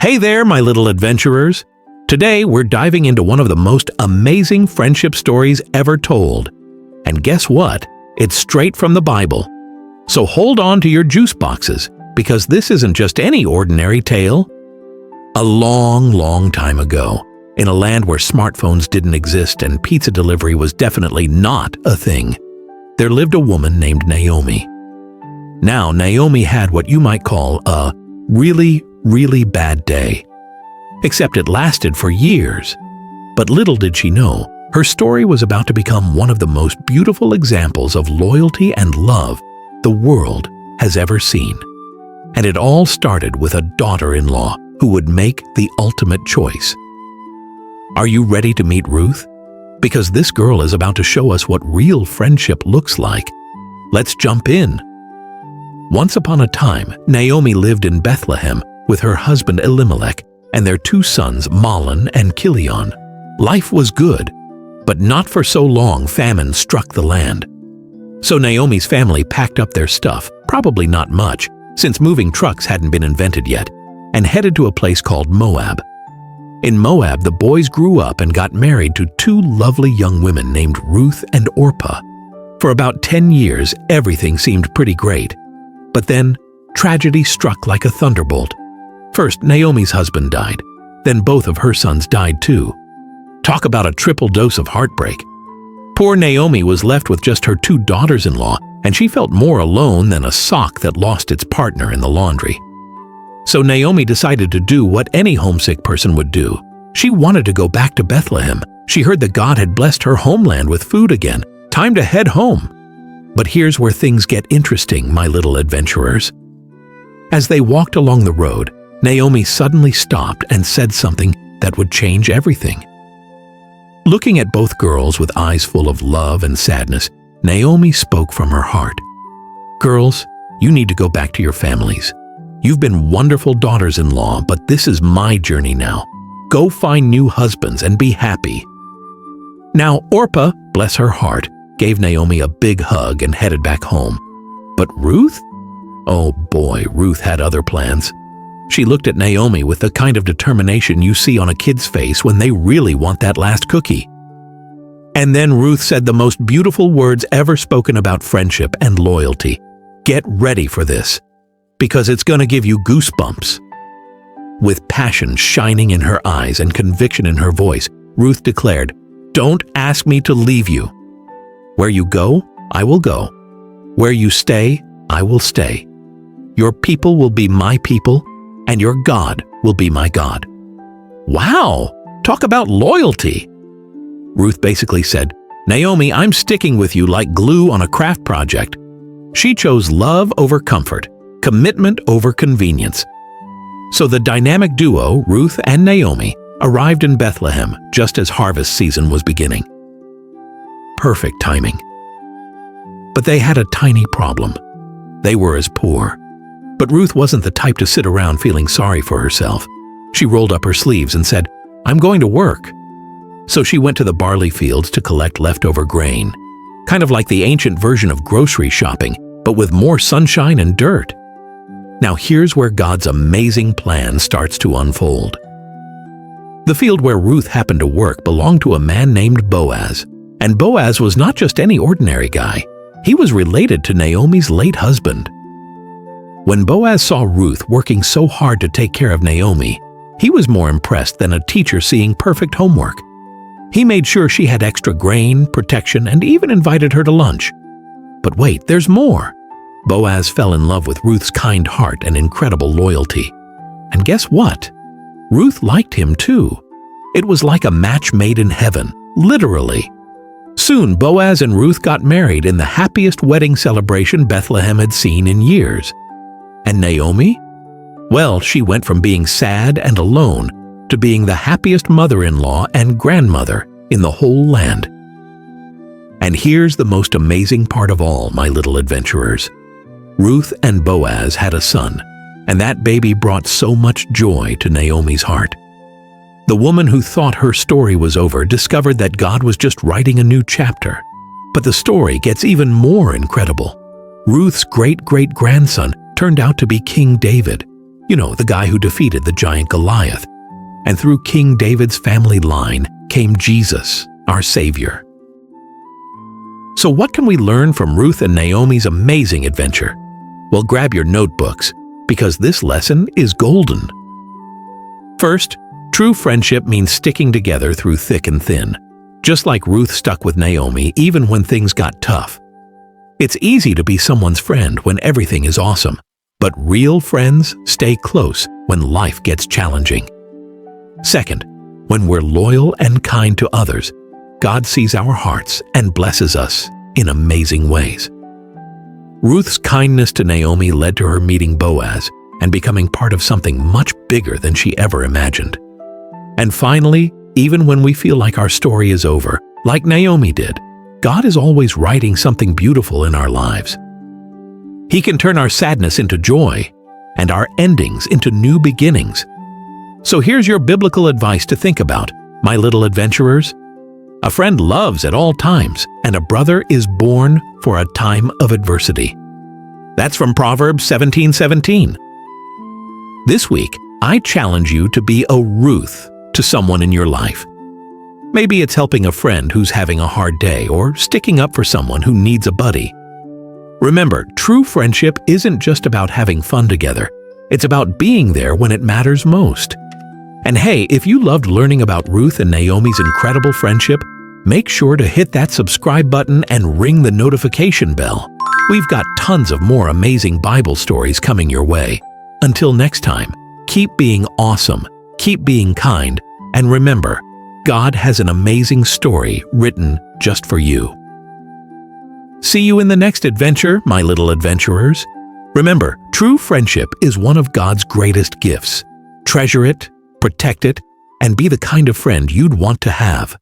Hey there, my little adventurers! Today we're diving into one of the most amazing friendship stories ever told. And guess what? It's straight from the Bible. So hold on to your juice boxes, because this isn't just any ordinary tale. A long time ago, in a land where smartphones didn't exist and pizza delivery was definitely not a thing, there lived a woman named Naomi. Now, Naomi had what you might call a really bad day. Except it lasted for years. But little did she know, her story was about to become one of the most beautiful examples of loyalty and love the world has ever seen. And it all started with a daughter-in-law who would make the ultimate choice. Are you ready to meet Ruth? Because this girl is about to show us what real friendship looks like. Let's jump in. Once upon a time, Naomi lived in Bethlehem with her husband Elimelech and their two sons Mahlon and Chilion. Life was good, but not for so long. Famine struck the land. So Naomi's family packed up their stuff, probably not much, since moving trucks hadn't been invented yet, and headed to a place called Moab. In Moab, the boys grew up and got married to two lovely young women named Ruth and Orpah. For about 10 years, everything seemed pretty great. But then, tragedy struck like a thunderbolt. First, Naomi's husband died. Then both of her sons died too. Talk about a triple dose of heartbreak. Poor Naomi was left with just her two daughters-in-law, and she felt more alone than a sock that lost its partner in the laundry. So Naomi decided to do what any homesick person would do. She wanted to go back to Bethlehem. She heard that God had blessed her homeland with food again. Time to head home. But here's where things get interesting, my little adventurers. As they walked along the road, Naomi suddenly stopped and said something that would change everything. Looking at both girls with eyes full of love and sadness, Naomi spoke from her heart. Girls, you need to go back to your families. You've been wonderful daughters-in-law, but this is my journey now. Go find new husbands and be happy. Now, Orpah, bless her heart, gave Naomi a big hug and headed back home. But Ruth? Oh boy, Ruth had other plans. She looked at Naomi with the kind of determination you see on a kid's face when they really want that last cookie. And then Ruth said the most beautiful words ever spoken about friendship and loyalty. Get ready for this, because it's gonna give you goosebumps. With passion shining in her eyes and conviction in her voice, Ruth declared, "Don't ask me to leave you. Where you go, I will go. Where you stay, I will stay. Your people will be my people, and your God will be my God." Wow! Talk about loyalty! Ruth basically said, "Naomi, I'm sticking with you like glue on a craft project." She chose love over comfort, commitment over convenience. So the dynamic duo, Ruth and Naomi, arrived in Bethlehem just as harvest season was beginning. Perfect timing. But they had a tiny problem. They were as poor. But Ruth wasn't the type to sit around feeling sorry for herself. She rolled up her sleeves and said, "I'm going to work." So she went to the barley fields to collect leftover grain. Kind of like the ancient version of grocery shopping, but with more sunshine and dirt. Now here's where God's amazing plan starts to unfold. The field where Ruth happened to work belonged to a man named Boaz. And Boaz was not just any ordinary guy. He was related to Naomi's late husband. When Boaz saw Ruth working so hard to take care of Naomi, he was more impressed than a teacher seeing perfect homework. He made sure she had extra grain, protection, and even invited her to lunch. But wait, there's more. Boaz fell in love with Ruth's kind heart and incredible loyalty. And guess what? Ruth liked him too. It was like a match made in heaven, literally. Soon, Boaz and Ruth got married in the happiest wedding celebration Bethlehem had seen in years. And Naomi? Well, she went from being sad and alone to being the happiest mother-in-law and grandmother in the whole land. And here's the most amazing part of all, my little adventurers. Ruth and Boaz had a son, and that baby brought so much joy to Naomi's heart. The woman who thought her story was over discovered that God was just writing a new chapter. But the story gets even more incredible. Ruth's great-great-grandson turned out to be King David, You know, the guy who defeated the giant Goliath. And through King David's family line came Jesus, our Savior. So what can we learn from Ruth and Naomi's amazing adventure? Well, grab your notebooks, because this lesson is golden. First, true friendship means sticking together through thick and thin, just like Ruth stuck with Naomi even when things got tough. It's easy to be someone's friend when everything is awesome, but real friends stay close when life gets challenging. Second, when we're loyal and kind to others, God sees our hearts and blesses us in amazing ways. Ruth's kindness to Naomi led to her meeting Boaz and becoming part of something much bigger than she ever imagined. And finally, even when we feel like our story is over, like Naomi did, God is always writing something beautiful in our lives. He can turn our sadness into joy and our endings into new beginnings. So here's your biblical advice to think about, my little adventurers. A friend loves at all times, and a brother is born for a time of adversity. That's from Proverbs 17:17. This week, I challenge you to be a Ruth to someone in your life. Maybe it's helping a friend who's having a hard day or sticking up for someone who needs a buddy. Remember, true friendship isn't just about having fun together. It's about being there when it matters most. And hey, if you loved learning about Ruth and Naomi's incredible friendship, make sure to hit that subscribe button and ring the notification bell. We've got tons of more amazing Bible stories coming your way. Until next time, keep being awesome, keep being kind, and remember, God has an amazing story written just for you. See you in the next adventure, my little adventurers. Remember, true friendship is one of God's greatest gifts. Treasure it, protect it, and be the kind of friend you'd want to have.